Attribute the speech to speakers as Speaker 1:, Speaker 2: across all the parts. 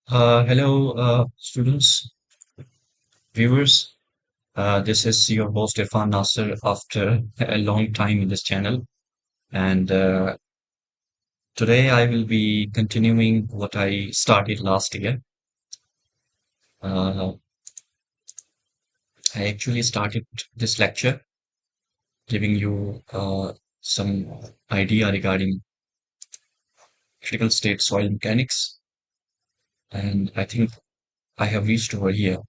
Speaker 1: Hello, students, viewers. This is your host Irfan Nasser after a long time in this channel. And today I will be continuing what I started last year. Uh, I actually started this lecture giving you some idea regarding critical state soil mechanics. And I think I have reached over here.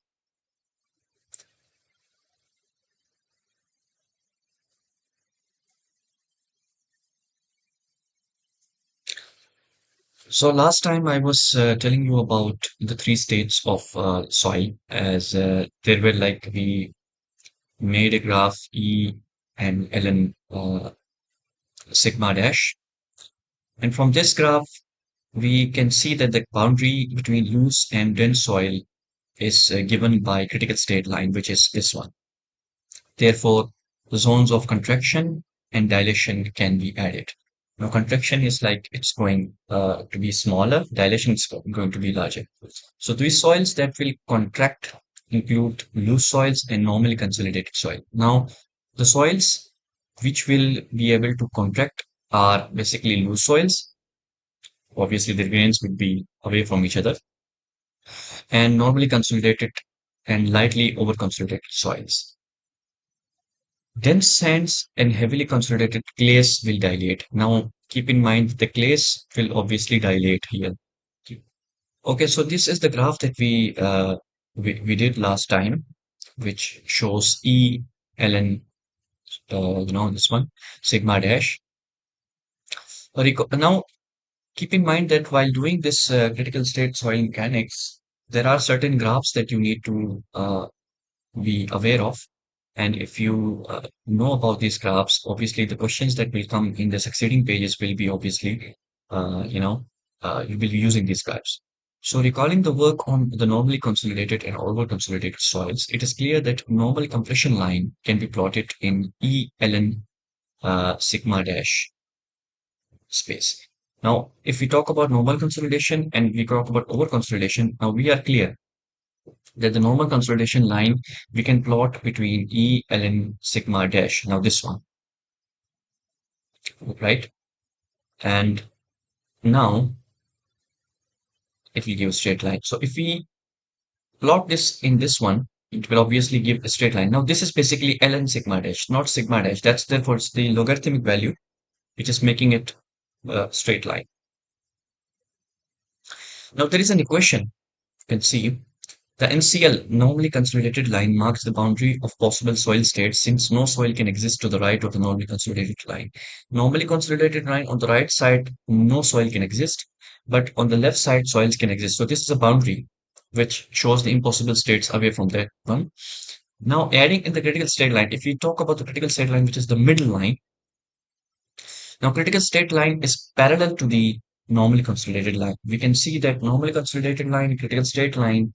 Speaker 1: So last time I was telling you about the three states of soil as there were like we made a graph E and ln sigma dash. And from this graph, we can see that the boundary between loose and dense soil is given by critical state line, which is this one. Therefore, the zones of contraction and dilation can be added. Now, contraction is like it's going to be smaller, dilation is going to be larger. So, these soils that will contract include loose soils and normally consolidated soil. Now, the soils which will be able to contract are basically loose soils. Obviously, the grains will be away from each other, and normally consolidated and lightly over consolidated soils. Dense sands and heavily consolidated clays will dilate. Now, keep in mind the clays will obviously dilate here. Okay, so this is the graph that we did last time, which shows E ln this one sigma dash. Now, keep in mind that while doing this critical state soil mechanics, there are certain graphs that you need to be aware of. And if you know about these graphs, obviously the questions that will come in the succeeding pages will be obviously, you will be using these graphs. So recalling the work on the normally consolidated and over consolidated soils, it is clear that normal compression line can be plotted in E ln sigma dash space. Now, if we talk about normal consolidation and we talk about over consolidation, now we are clear that the normal consolidation line we can plot between E ln sigma dash. Now this one, right? And now it will give a straight line. So if we plot this in this one, it will obviously give a straight line. Now this is basically ln sigma dash, not sigma dash. That's therefore it's the logarithmic value, which is making it a straight line. Now there is an equation you can see. The NCL, normally consolidated line, marks the boundary of possible soil states since no soil can exist to the right of the normally consolidated line. Normally consolidated line on the right side, no soil can exist, but on the left side, soils can exist. So this is a boundary which shows the impossible states away from that one. Now, adding in the critical state line, if we talk about the critical state line, which is the middle line, now critical state line is parallel to the normally consolidated line. We can see that normally consolidated line, critical state line,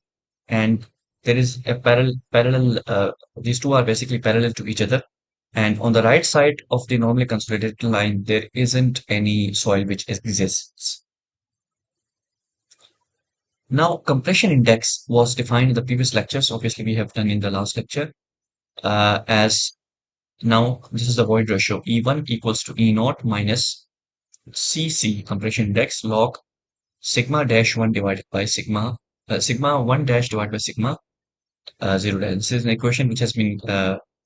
Speaker 1: and there is a parallel these two are basically parallel to each other, and on the right side of the normally consolidated line there isn't any soil which exists. Now compression index was defined in the previous lectures, obviously we have done in the last lecture, as now this is the void ratio E1 equals to E naught minus CC compression index log sigma dash 1 divided by sigma 1 dash divided by sigma 0 dash. This is an equation which has been,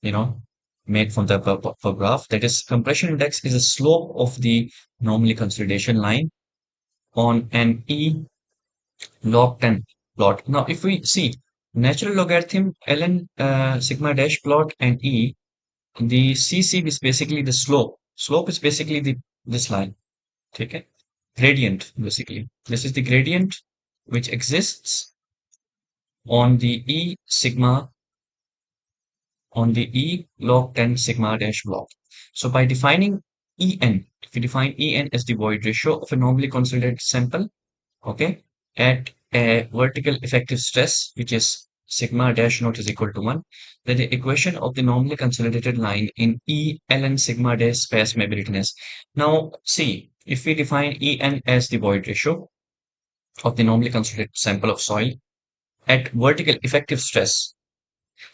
Speaker 1: you know, made from the graph. That is, compression index is a slope of the normally consolidation line on an E log 10 plot. Now, if we see natural logarithm ln sigma dash plot and E, the CC is basically the slope. Slope is basically this line. Okay, gradient basically. This is the gradient which exists on the E sigma on the E log 10 sigma dash block. So by defining En, if we define En as the void ratio of a normally consolidated sample, okay, at a vertical effective stress, which is sigma dash naught is equal to 1, then the equation of the normally consolidated line in E ln sigma dash space may be written as. Now, see, if we define En as the void ratio, of the normally considered sample of soil at vertical effective stress.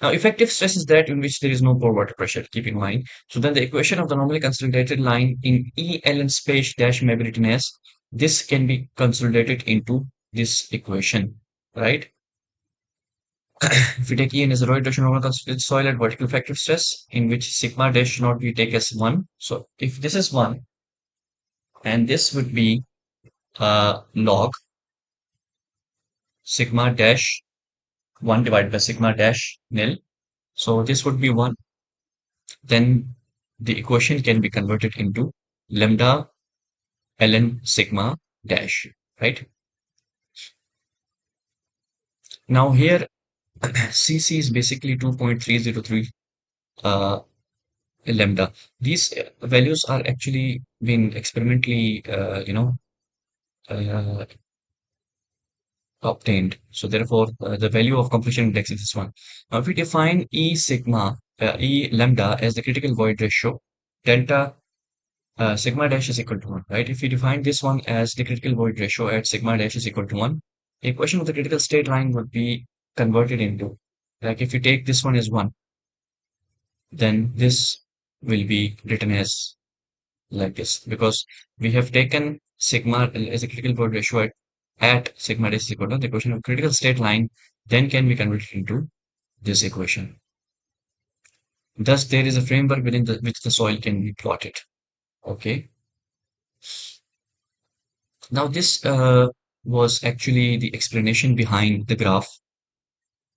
Speaker 1: Now, effective stress is that in which there is no pore water pressure, keep in mind. So then the equation of the normally consolidated line in E ln space dash megaritness, this can be consolidated into this equation, right? If we take E n as a rotation normal consolidated soil at vertical effective stress, in which sigma dash should not be take as 1. So if this is 1, and this would be log sigma dash 1 divided by sigma dash nil. So this would be 1. Then the equation can be converted into lambda ln sigma dash, right? Now here Cc is basically 2.303 uh, lambda. These values are actually been experimentally, uh, obtained. So therefore, the value of completion index is this one. Now, if we define E lambda as the critical void ratio, delta sigma dash is equal to 1, right? If we define this one as the critical void ratio at sigma dash is equal to 1, the equation of the critical state line would be converted into, like if you take this one as 1, then this will be written as like this, because we have taken sigma as a critical void ratio at sigma dash is equal to 1. The equation of critical state line then can be converted into this equation. Thus, there is a framework within which the soil can be plotted. Okay. Now, this was actually the explanation behind the graph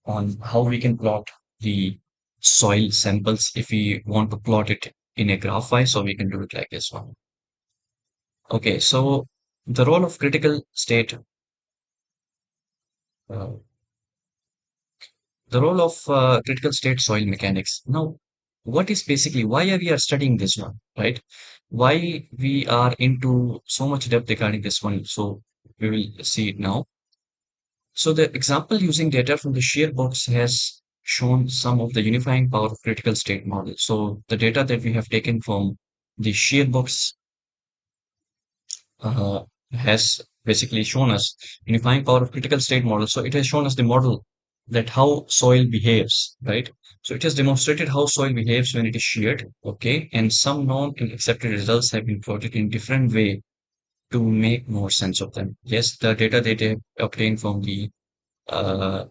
Speaker 1: on how we can plot the soil samples if we want to plot it in a graph wise, so we can do it like this one. Okay, so the role of uh, critical state soil mechanics. Now, what is basically why are we are studying this one, right? Why we are into so much depth regarding this one? So we will see it now. So the example using data from the shear box has shown some of the unifying power of critical state model. So the data that we have taken from the shear box uh, has basically shown us unifying power of critical state model. So it has shown us the model that how soil behaves, right? So it has demonstrated how soil behaves when it is sheared, okay? And some known and accepted results have been plotted in different way to make more sense of them. Yes, the data that they have obtained from the uh,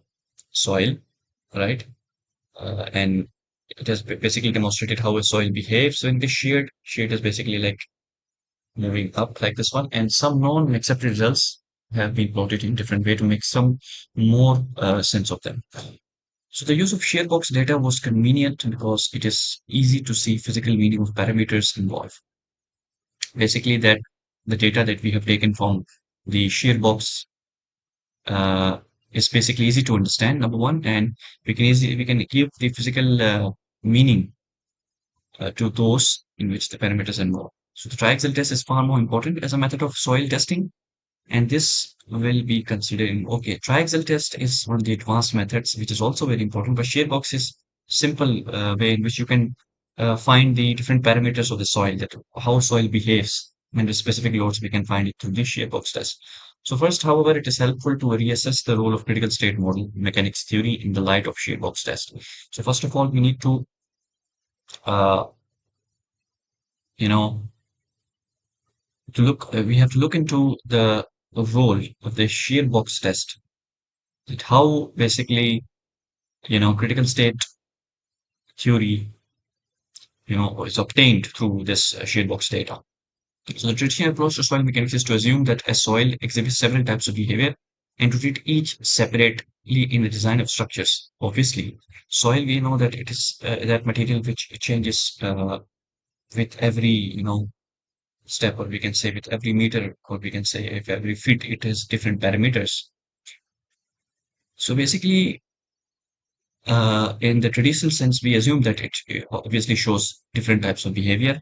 Speaker 1: soil, right? And it has basically demonstrated how a soil behaves when it is sheared. Sheared is basically like moving up like this one, and some known and accepted results have been plotted in different way to make some more sense of them. So the use of shear box data was convenient because it is easy to see physical meaning of parameters involved. Basically, that the data that we have taken from the shear box uh, is basically easy to understand. Number one, and we can give the physical meaning to those in which the parameters involved. So the triaxial test is far more important as a method of soil testing, and this will be considering. Okay, triaxial test is one of the advanced methods, which is also very important. But shear box is simple way in which you can find the different parameters of the soil, that how soil behaves under specific loads. We can find it through this shear box test. So first, however, it is helpful to reassess the role of critical state model mechanics theory in the light of shear box test. So first of all, we need to uh, you know we have to look into the role of the shear box test, that how basically critical state theory is obtained through this shear box data. So the traditional approach to soil mechanics is to assume that a soil exhibits several types of behavior and to treat each separately in the design of structures. Obviously, soil, we know that it is that material which changes with every step, or we can say with every meter, or we can say if every feet, it has different parameters. So basically, in the traditional sense, we assume that it obviously shows different types of behavior,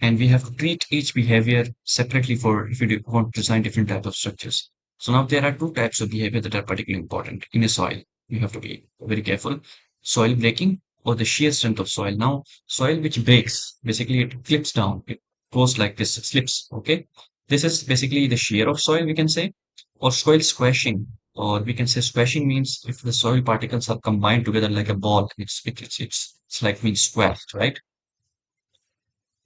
Speaker 1: and we have to treat each behavior separately for if we want to design different types of structures. So now there are two types of behavior that are particularly important in a soil. You have to be very careful. Soil breaking or the shear strength of soil. Now, soil which breaks, basically it flips down. It goes like this, slips. Okay. This is basically the shear of soil, we can say. or soil squashing, or we can say squashing means if the soil particles are combined together like a ball, it's like being squashed, right?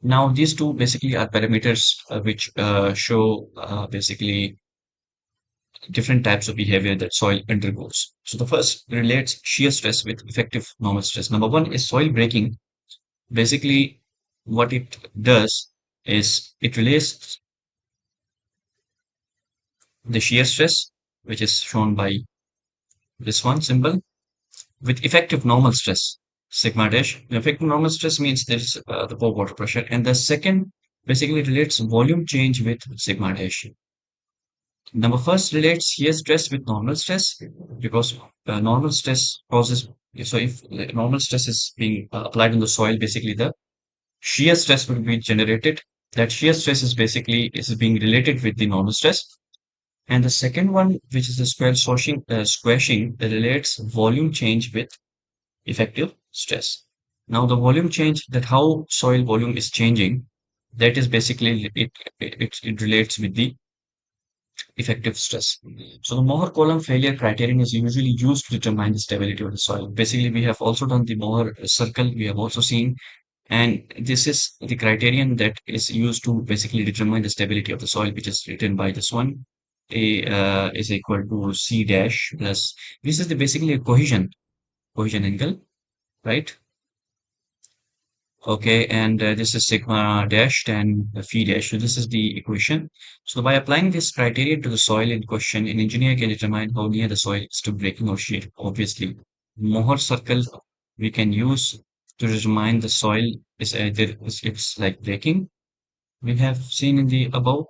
Speaker 1: Now, these two basically are parameters which show basically different types of behavior that soil undergoes. So the first relates shear stress with effective normal stress. Number one is soil breaking. Basically, what it does is it relates the shear stress, which is shown by this one symbol, with effective normal stress, sigma dash. The effective normal stress means there's the pore water pressure, and the second basically relates volume change with sigma dash. Number first relates shear stress with normal stress because normal stress causes. So if normal stress is being applied on the soil, basically the shear stress will be generated. That shear stress is basically is being related with the normal stress. And the second one, which is the squashing, relates volume change with effective stress. Now, the volume change, that how soil volume is changing, that is basically it relates with the effective stress. So the Mohr column failure criterion is usually used to determine the stability of the soil. Basically, we have also done the Mohr circle. We have also seen, and this is the criterion that is used to basically determine the stability of the soil, which is written by this one. A is equal to C dash plus. This is the basically a cohesion angle, right? Okay, and this is sigma dash and phi dash. So this is the equation. So by applying this criterion to the soil in question, an engineer can determine how near the soil is to breaking or shear. Obviously, Mohr circle we can use to determine the soil is either it's like breaking. We have seen in the above,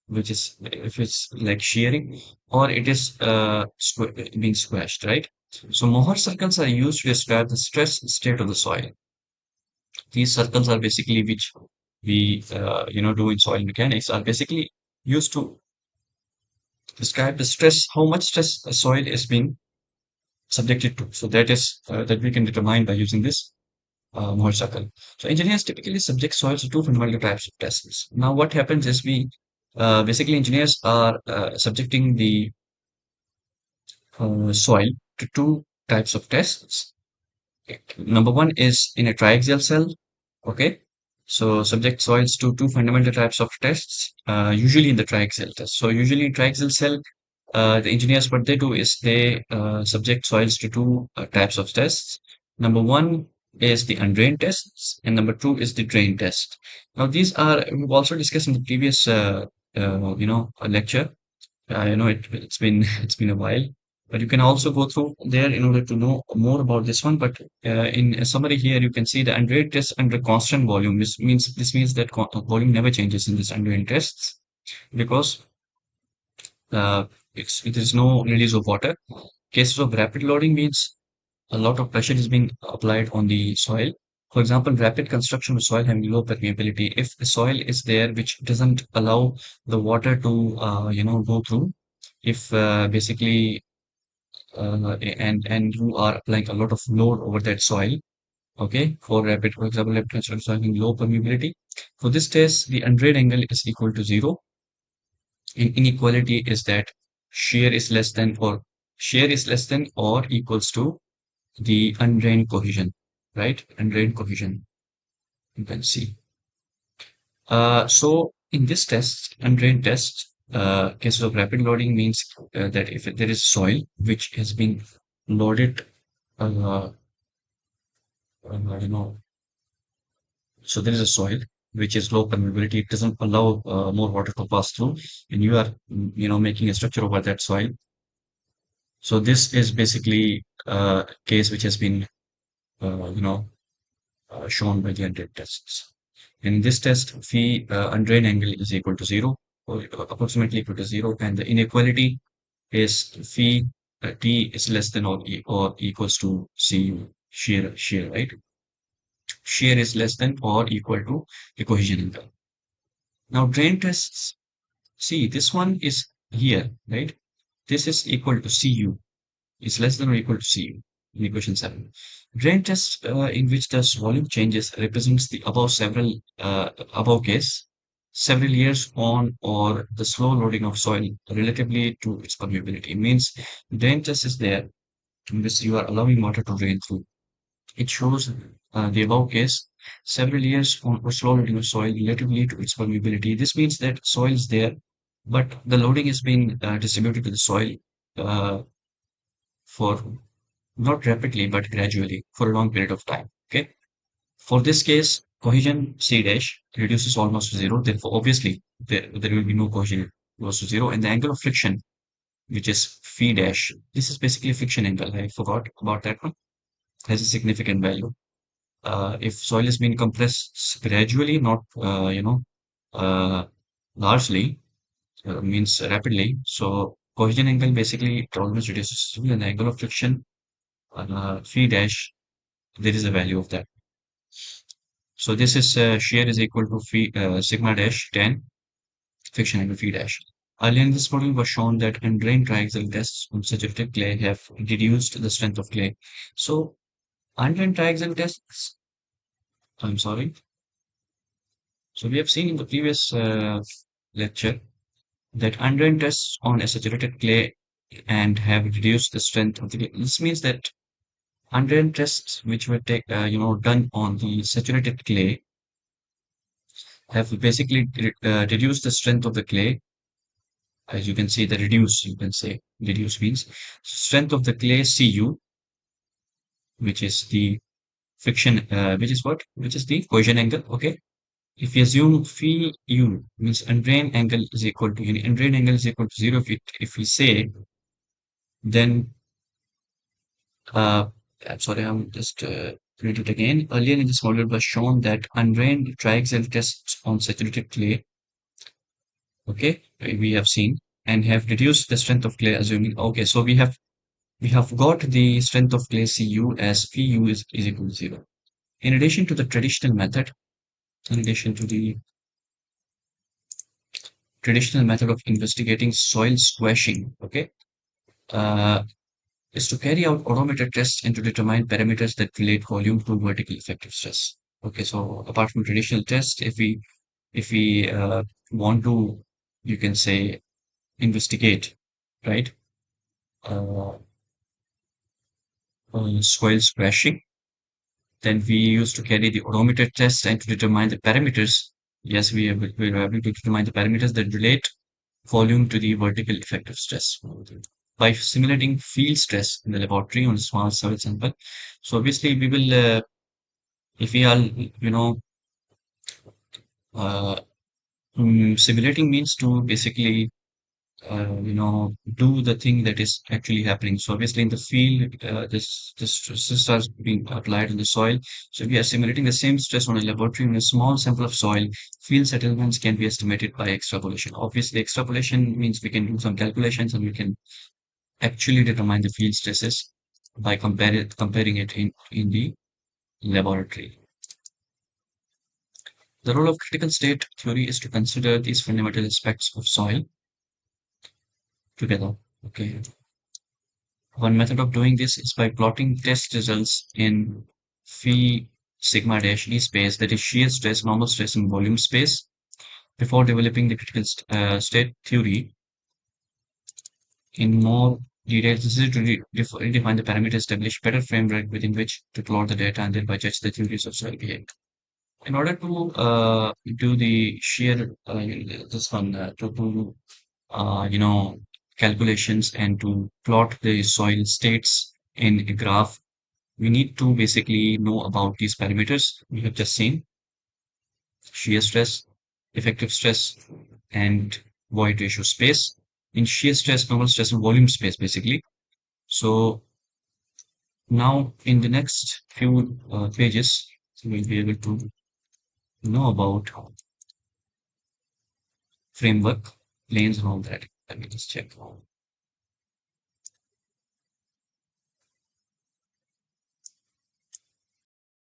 Speaker 1: which is if it's like shearing, or it is being squashed, right? So Mohr circles are used to describe the stress state of the soil. These circles are basically which we do in soil mechanics are basically used to describe the stress, how much stress a soil is being subjected to. So that is that we can determine by using this Mohr circle. So engineers typically subject soils to two fundamental types of tests. Now what happens is we basically engineers are subjecting the soil to two types of tests. Number one is in a triaxial cell. Okay. So subject soils to two fundamental types of tests, usually in the triaxial test. So usually in triaxial cell, the engineers, what they do is they subject soils to two types of tests. Number one is the undrained tests, and number two is the drain test. Now these are, we've also discussed in the previous, lecture. I know it's been it's been a while, but you can also go through there in order to know more about this one. But in a summary here, you can see the undrained test under constant volume. This means that volume never changes in this undrained tests because uh, it is no release of water. Cases of rapid loading means a lot of pressure is being applied on the soil. For example, rapid construction of soil having low permeability. If the soil is there which doesn't allow the water to go through, if basically and you are applying a lot of load over that soil, okay, for example, rapid construction soil having low permeability. For this test, the undrained angle is equal to zero. Inequality is that shear is less than or shear is less than or equals to the undrained cohesion, right? Undrained cohesion, you can see. So in this test, undrained test, cases of rapid loading means that if there is soil which has been loaded, uh, you know, so there is a soil which is low permeability, it doesn't allow more water to pass through, and you are, making a structure over that soil. So this is basically a case which has been, uh, you know, shown by the undrained tests. In this test, phi undrained angle is equal to zero, or approximately equal to zero, and the inequality is phi t is less than or equals to cu shear, right? Shear is less than or equal to the cohesion angle. Now drain tests. See, this one is here, right? This is equal to cu. Is less than or equal to cu in equation 7. Drain test in which the volume changes represents the above case several years on, or the slow loading of soil relatively to its permeability. Means drain test is there in which you are allowing water to drain through. It shows the above case several years on or slow loading of soil relatively to its permeability. This means that soil is there, but the loading is being distributed to the soil uh, for not rapidly but gradually for a long period of time. Okay. For this case, cohesion C dash reduces almost to zero. Therefore, obviously, there will be no cohesion goes to zero. And the angle of friction, which is phi dash, this is basically friction angle. I forgot about that one. Has a significant value. If soil is being compressed gradually, not uh, largely, means rapidly. So cohesion angle basically it almost reduces to zero, and the angle of friction phi dash. There is a value of that. So this is shear is equal to phi, sigma dash 10 friction angle phi dash. Earlier in this model was shown that undrained triaxial tests on saturated clay have reduced the strength of clay. So undrained triaxial tests, I'm sorry. So we have seen in the previous lecture that undrained tests on a saturated clay and have reduced the strength of the clay. This means that undrained tests which were done on the saturated clay have basically reduced the strength of the clay. As you can see, the reduce, you can say reduce means strength of the clay Cu, which is the friction, which is what? Which is the cohesion angle. Okay. If you assume phi u means undrained angle is equal to undrained angle is equal to zero, if we say, then I'm sorry, I'm just read it again. Earlier in this model was shown that undrained triaxial tests on saturated clay, okay, we have seen and have reduced the strength of clay, assuming okay, so we have got the strength of clay Cu as Pu is equal to zero. In addition to the traditional method, in addition to the traditional method of investigating soil squashing, okay, uh, is to carry out odometer tests and to determine parameters that relate volume to vertical effective stress. Okay, so apart from traditional tests, if we want to, you can say, investigate, right, uh, soil squashing, then we used to carry the odometer test and to determine the parameters. Yes, we were able to determine the parameters that relate volume to the vertical effective stress by simulating field stress in the laboratory on a small soil sample. So obviously we will, if we are, uh, simulating means to basically, do the thing that is actually happening. So obviously in the field, this stresses are being applied on the soil. So we are simulating the same stress on a laboratory in a small sample of soil. Field settlements can be estimated by extrapolation. Obviously, extrapolation means we can do some calculations and we can actually determine the field stresses by comparing it in the laboratory. The role of critical state theory is to consider these fundamental aspects of soil together. Okay. One method of doing this is by plotting test results in phi sigma dash E space, that is shear stress, normal stress, and volume space, before developing the critical state theory in more detail. This is to redefine the parameters, establish better framework within which to plot the data, and thereby judge the theories of soil behavior. In order to do the shear, this one, to do, calculations and to plot the soil states in a graph, we need to basically know about these parameters we have just seen: shear stress, effective stress, and void ratio space. In shear stress, normal stress, and volume space, basically. So now in the next few pages, we'll be able to know about framework, planes, and all that. Let me just check.